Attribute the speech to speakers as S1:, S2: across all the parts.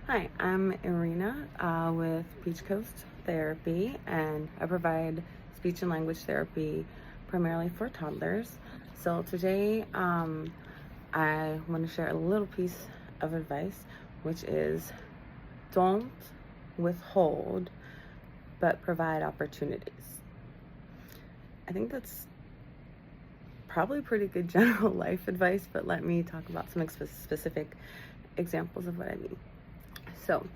S1: Hi, I'm Irina with Beach Coast Therapy, and I provide speech and language therapy primarily for toddlers. So today, I want to share a little piece of advice, which is don't withhold, but provide opportunities. I think that's probably pretty good general life advice, but let me talk about some specific examples of what I mean. So,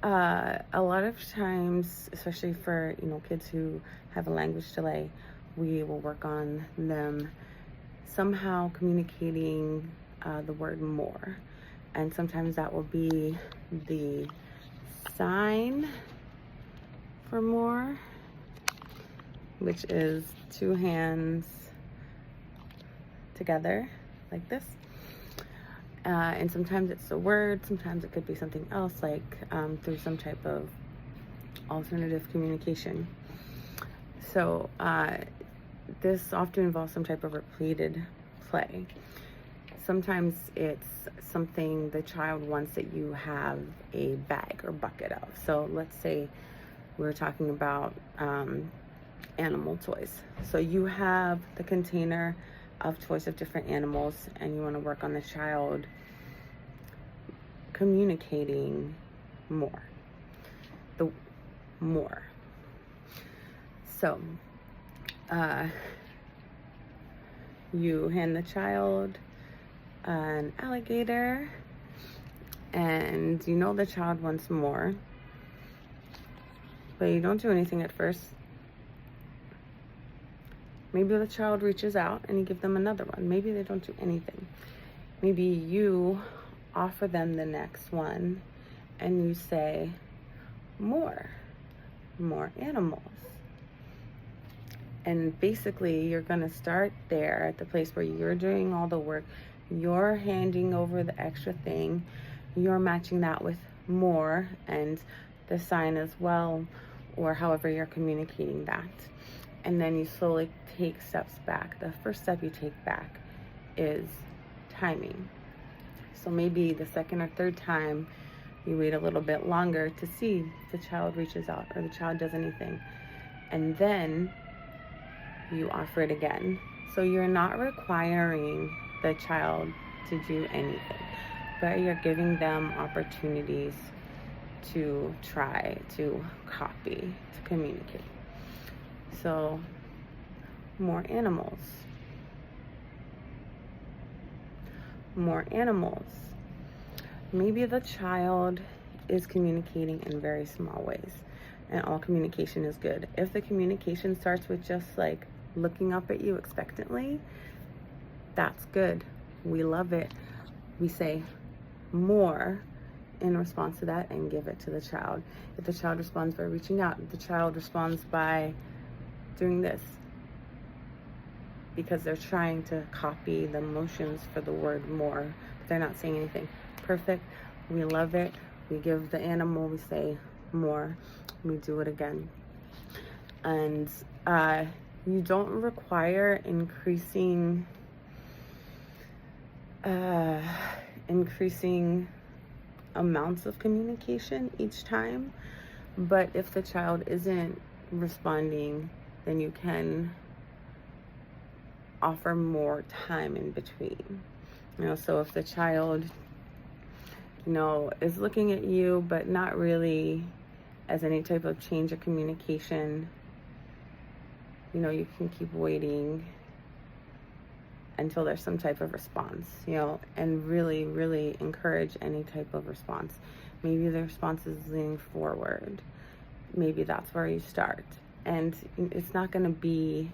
S1: a lot of times, especially for kids who have a language delay, we will work on them somehow communicating the word more, and sometimes that will be the sign for more, which is two hands together like this. And sometimes it's a word, sometimes it could be something else, like through some type of alternative communication. So this often involves some type of repeated play. Sometimes it's something the child wants that you have a bag or bucket of. So let's say we're talking about animal toys. So you have the container of toys of different animals, and you want to work on the child communicating more. The more. So, you hand the child an alligator, and you know the child wants more, but you don't do anything at first. Maybe the child reaches out and you give them another one. Maybe they don't do anything. Maybe you offer them the next one and you say, more animals. And basically you're gonna start there at the place where you're doing all the work. You're handing over the extra thing. You're matching that with more and the sign as well, or however you're communicating that. And then you slowly take steps back. The first step you take back is timing. So maybe the second or third time you wait a little bit longer to see if the child reaches out or the child does anything. And then you offer it again. So you're not requiring the child to do anything, but you're giving them opportunities to try, to copy, to communicate. So, more animals. More animals. Maybe the child is communicating in very small ways, and all communication is good. If the communication starts with just like looking up at you expectantly, that's good. We love it. We say more in response to that and give it to the child. If the child responds by reaching out, if the child responds by doing this because they're trying to copy the motions for the word more, but they're not saying anything. Perfect. We love it. We give the animal, we say more, we do it again. And you don't require increasing amounts of communication each time, but if the child isn't responding, then you can offer more time in between. So if the child, is looking at you, but not really as any type of change of communication, you can keep waiting until there's some type of response, and really, really encourage any type of response. Maybe the response is leaning forward. Maybe that's where you start. And it's not going to be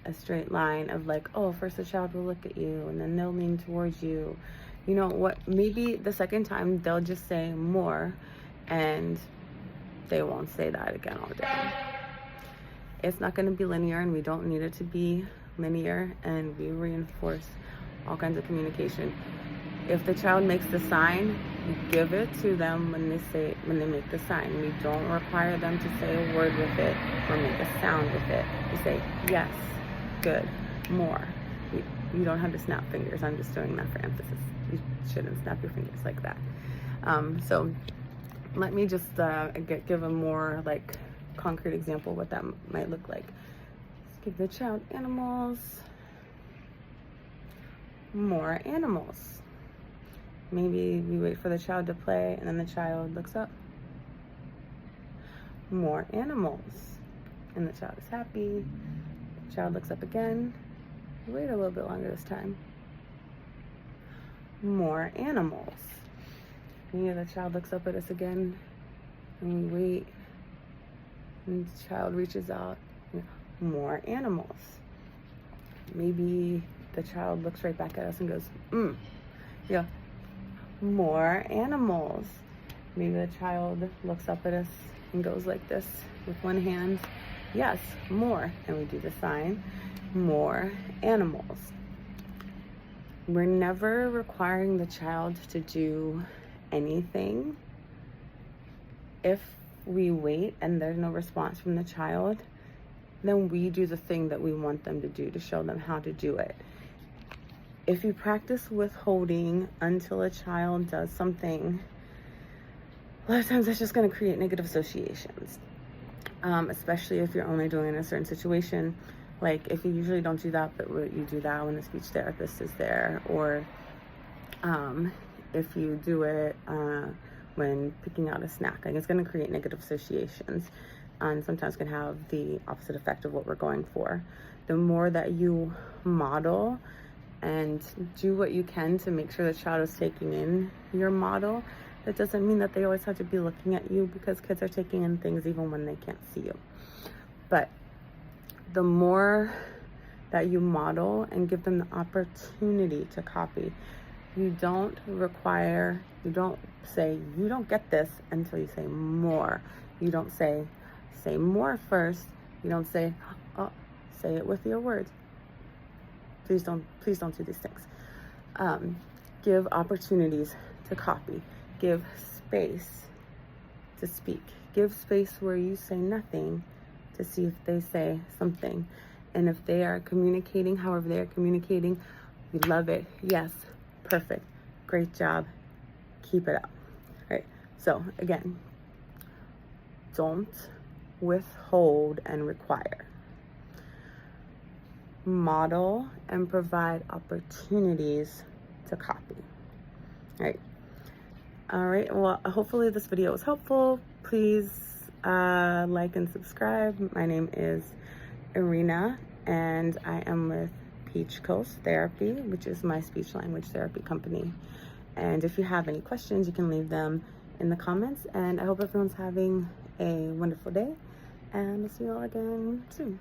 S1: a straight line of like, oh, first the child will look at you and then they'll lean towards you. Maybe the second time they'll just say more and they won't say that again all day. It's not going to be linear, and we don't need it to be linear, and we reinforce all kinds of communication. If the child makes the sign, you give it to them when they make the sign. We don't require them to say a word with it or make a sound with it. You say, yes, good, more. You don't have to snap fingers. I'm just doing that for emphasis. You shouldn't snap your fingers like that. So let me just give a more like concrete example of what that might look like. Let's give the child animals. More animals. Maybe we wait for the child to play and then the child looks up. More animals. And the child is happy. The child looks up again. Wait a little bit longer this time. More animals. Maybe the child looks up at us again and we wait. And the child reaches out. More animals. Maybe the child looks right back at us and goes, yeah, more animals. Maybe the child looks up at us and goes like this with one hand, yes, more. And we do the sign, more animals. We're never requiring the child to do anything. If we wait and there's no response from the child, then we do the thing that we want them to do to show them how to do it. If you practice withholding until a child does something, a lot of times that's just going to create negative associations, especially if you're only doing it in a certain situation. Like if you usually don't do that, but you do that when the speech therapist is there, or if you do it when picking out a snack, like it's going to create negative associations, and sometimes can have the opposite effect of what we're going for. The more that you model and do what you can to make sure the child is taking in your model, that doesn't mean that they always have to be looking at you, because kids are taking in things even when they can't see you. But the more that you model and give them the opportunity to copy, you don't say, you don't get this until you say more. You don't say more first. You don't say, oh, say it with your words. Please don't do these things. Give opportunities to copy. Give space to speak. Give space where you say nothing to see if they say something. And if they are communicating however they are communicating, you love it. Yes, perfect. Great job. Keep it up. All right. So again, don't withhold and require. Model and provide opportunities to copy. All right, well, hopefully this video was helpful. Please like and subscribe. My name is Irina, and I am with Peach Coast Therapy, which is my speech language therapy company. And if you have any questions, you can leave them in the comments, and I hope everyone's having a wonderful day, and I'll see you all again soon.